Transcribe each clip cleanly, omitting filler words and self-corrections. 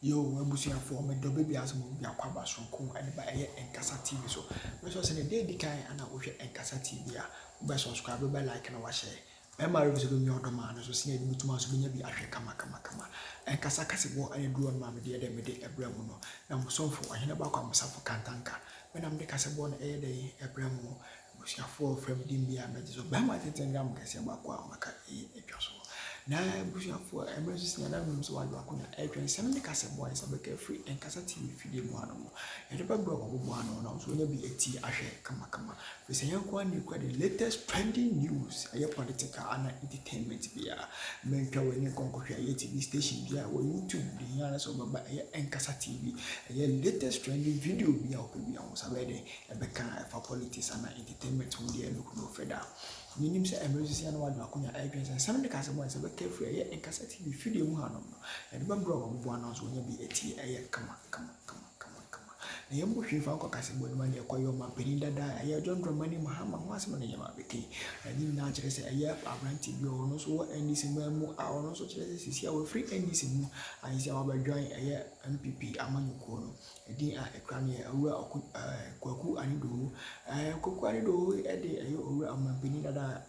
yo abusia for me do baby as mo bia kwa ba sonko ene ba eye enkasa TV so me so say dey di kan ana wo hwe enkasa TV a wo be subscribe be like na wa share e ma reviso be mi odoma na so say e bituma so benya bi ahwe kama enkasa kase bo ene duo ma me de me de ebra mu no na mo sonfo ahene ba kwa msafo kantanka me na me de kase bo na eye de ebra mu abusia for from dimbia me so ba ma tetengam kase ba kwa maka etwa so na busia for emergency na nam so wadwa ko na etwen sem ne kase boy se be ka free en kasa TV fidie mu ano mo e de ba bro ko bo ano na so nya bi eti ahwe kama we say yanko ani kwa the latest trending news aye political and entertainment bia mentwa we ni konkohwe aye TV station bia wo YouTube de yana so baba aye en kasa TV aye latest trending video bia o bia o sabe de e be kan for politics and entertainment ho de look no feda Minim say emergency and one akonya aitwen some de kase boy say be careful aye enkasa TV video mu hanom no e de ba bro ko bo announce wonya bi eti aye kama na yembo hwefa ko kase boy man e koyo ma peninda da aye John Dramani Mahama ho asem na yema beki ani na kire say aye abranti bi ono so NDC mu a ono so kire say sisi a we free NDC mu ayi say wa ba join aye MPP amanyuko no edi a ekra ne awura Koku Anyidoho Koku Anyidoho e de aye awura amapeni dada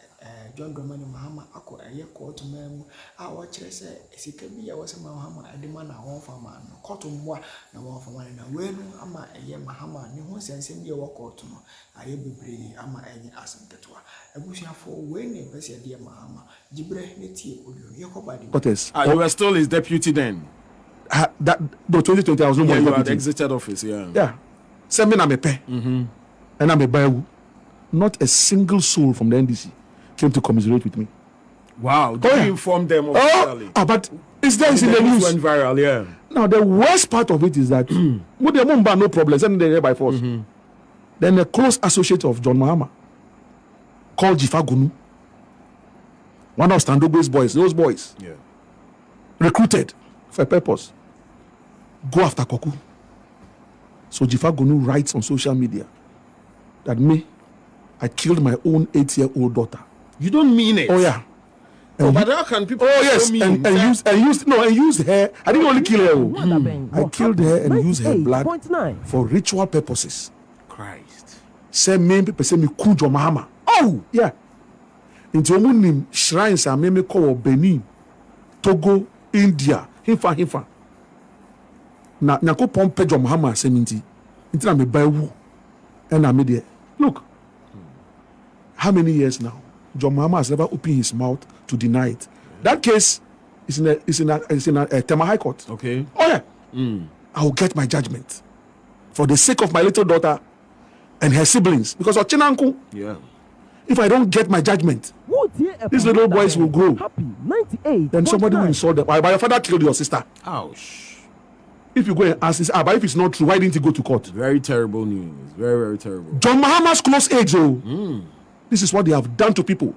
John Dramani Mahama ako aye court memu a wo kire say esika bi ya wo se Mahama ade ma na ho fama no court mwa na wo fama na we no ama aye Mahama ne ho sensem bi wo court no aye bebre ama enye asentetoa abusuafo we ne pese de Mahama gibre ne tie odio ye ko badi you were still his deputy then. That the 2020 I was no more you had exited office, yeah. Send me na me pay. And I'm a buy. Not a single soul from the NDC came to commiserate with me. Wow, did you inform them officially? But it's there in the news. Went viral, yeah. Now the worst part of it is that no problem, send them there by force. Then a close associate of John Mahama called Jifagunu, one of Standogo's boys, those boys, recruited for a purpose. Go after Koku. So Jifagunu writes on social media that I killed my own 8-year-old daughter. You don't mean it? Oh yeah. But how can people? Oh yes, and used her. I didn't only kill her. I killed her and used her blood for ritual purposes. Christ. Say me people say me kujo Mahama. Oh yeah. Into omunim shrines are me call Benin, Togo, India. Hifa. Na nyako pompe John Mahama seminti. Inti na me buy wu. And I made it. Look. How many years now? John Mahama has never opened his mouth to deny it. That case is in a Tema High Court. Okay. Oh yeah. I will get my judgment for the sake of my little daughter and her siblings. Because of Chinanku. Yeah. If I don't get my judgment, these little boys will grow. Then somebody will insult them. But your father killed your sister. Ouch. If you go and ask this, but if it's not true, why didn't you go to court? Very terrible news. Very, very terrible. John Mahama's close age, this is what they have done to people.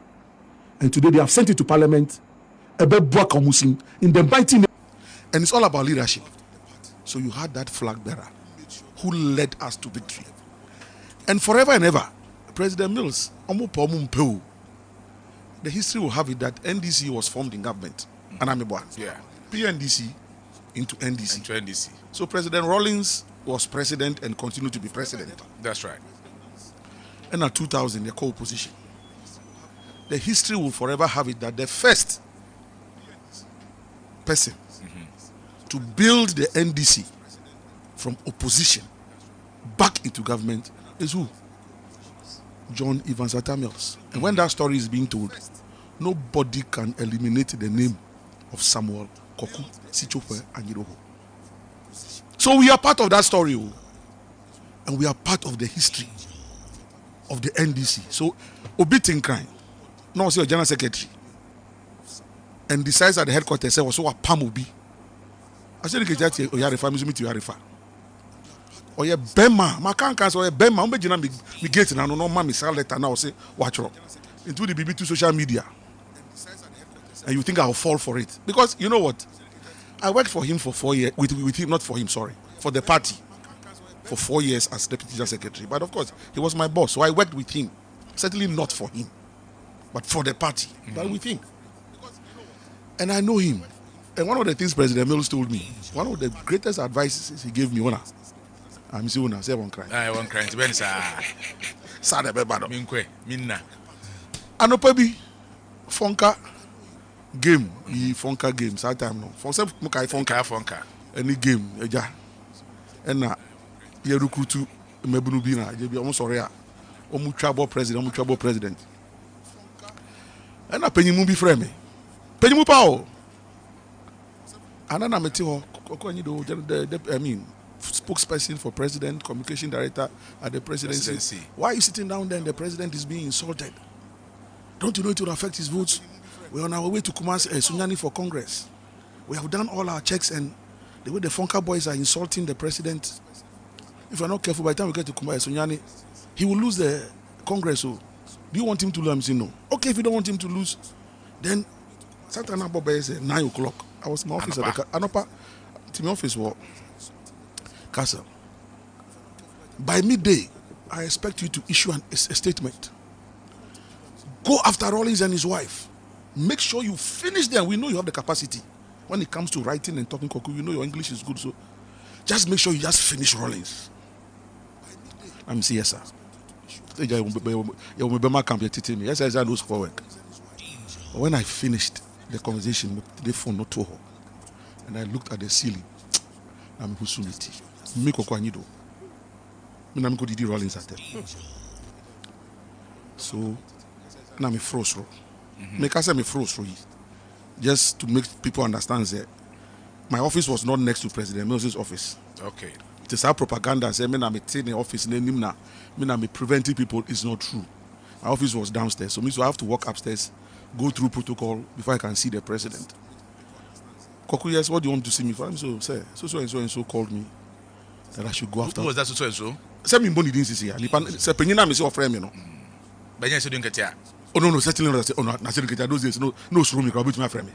And today they have sent it to parliament. In the mighty name. And it's all about leadership. So you had that flag bearer who led us to victory. And forever and ever, President Mills, the history will have it that NDC was formed in government. Yeah. PNDC into NDC. Into NDC. So President Rawlings was president and continued to be president. That's right. And at 2000, the co-opposition. The history will forever have it that the first person to build the NDC from opposition back into government is who? John Evans Atta Mills. And when that story is being told, nobody can eliminate the name of Samuel Koku Anyidoho. So we are part of that story, and we are part of the history of the NDC. So Obitin crime, no, see your general secretary, and decides at the headquarters say was so a pamubi. I said you get here, Oyarifa, me to Oyarifa. Oye Bema, my can't Oye Bema, I'm beginning me get now. No man, me sell letter now. Say watch out into the BB2 social media, and you think I'll fall for it because you know what? I worked for him for 4 years with him, not for him, sorry, for the party for 4 years as deputy general secretary. But of course, he was my boss, so I worked with him. Certainly not for him, but for the party, but with him. And I know him. And one of the things President Mills told me, one of the greatest advices he gave me, I'm saying, I won't cry. I won't cry. Ben Sad about it. Minna. Anopabi, Fonka game, the Fonka game, sometime no. For some, Mukai Fonka, any game, ja. And na, ye recruit Mebunubina, you be almost sorry. Omu trouble president. And na penny mubi frame. Penny mupao. And then I met you, Koku Anyidoho, I mean, spokesperson for president, communication director at the presidency. Why are you sitting down there and the president is being insulted? Don't you know it will affect his votes? We're on our way to Kumasi, Sunyani for Congress. We have done all our checks, and the way the Fonka boys are insulting the president, if we're not careful, by the time we get to Kumasi, Sunyani, he will lose the Congress. So, do you want him to lose? I'm saying no. Okay, if you don't want him to lose, then Saturday night, 9 o'clock. I was in my office at the Anopa. To my office was Castle. By midday, I expect you to issue a statement. Go after Rollins and his wife. Make sure you finish them. We know you have the capacity. When it comes to writing and talking Koku, you know your English is good. So just make sure you just finish Rollins. I'm saying yes, sir. Yes, sir, I lose for work. But when I finished the conversation, the phone not to her, and I looked at the ceiling. I'm Husumiti. Me Koku Anyidoho. Me na me Didi Rollins at them. So now me froze. Make I say me froze. Just to make people understand that my office was not next to President Mills' office. Okay. It is our propaganda. Say me na me in the office. Me na me preventing people. It's not true. My office was downstairs, so me so I have to walk upstairs, go through protocol before I can see the president. Koku, yes, what do you want to see me for? So say so called me that I should go after. Who was that so and so? Say me boni didn't see here. Say penina me say offer me no. But yes, you didn't get here. Oh no, certainly not. Oh no, na say get those days no screw me. Can be to my friend.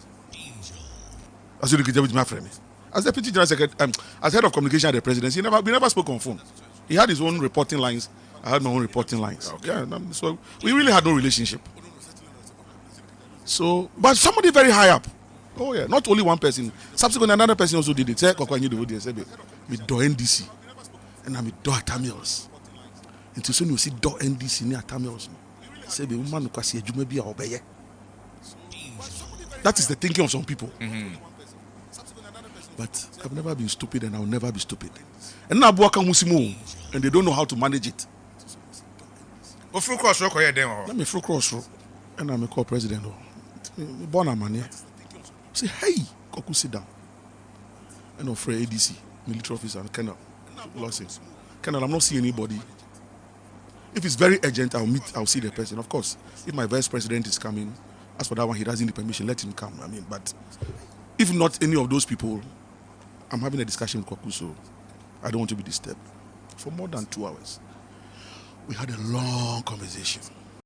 I said get with my friend. As deputy general secretary, as head of communication at the presidency, we never spoke on phone. He had his own reporting lines. I had my own reporting lines. Okay. Yeah, so we really had no relationship. So, but somebody very high up. Oh yeah, not only one person. Subsequently, another person also did it. Say, Koku Anyidoho did it. We do NDC, and I'm do Tamils. And so you see do NDC near Tamils. Say the woman who can see a jumebi or obey. That is the thinking of some people. Mm-hmm. But I've never been stupid, and I'll never be stupid. And now and they don't know how to manage it. What full cross rock or Let me full cross, and I'm a call president. Born a man here. Say, hey, Koku, sit down. And offer ADC, military officer, and Colonel. Colonel, I'm not seeing anybody. If it's very urgent, I'll see the person. Of course, if my vice president is coming, as for that one, he doesn't need permission, let him come. I mean, but if not any of those people, I'm having a discussion with Koku, so I don't want to be disturbed. For more than 2 hours. We had a long conversation.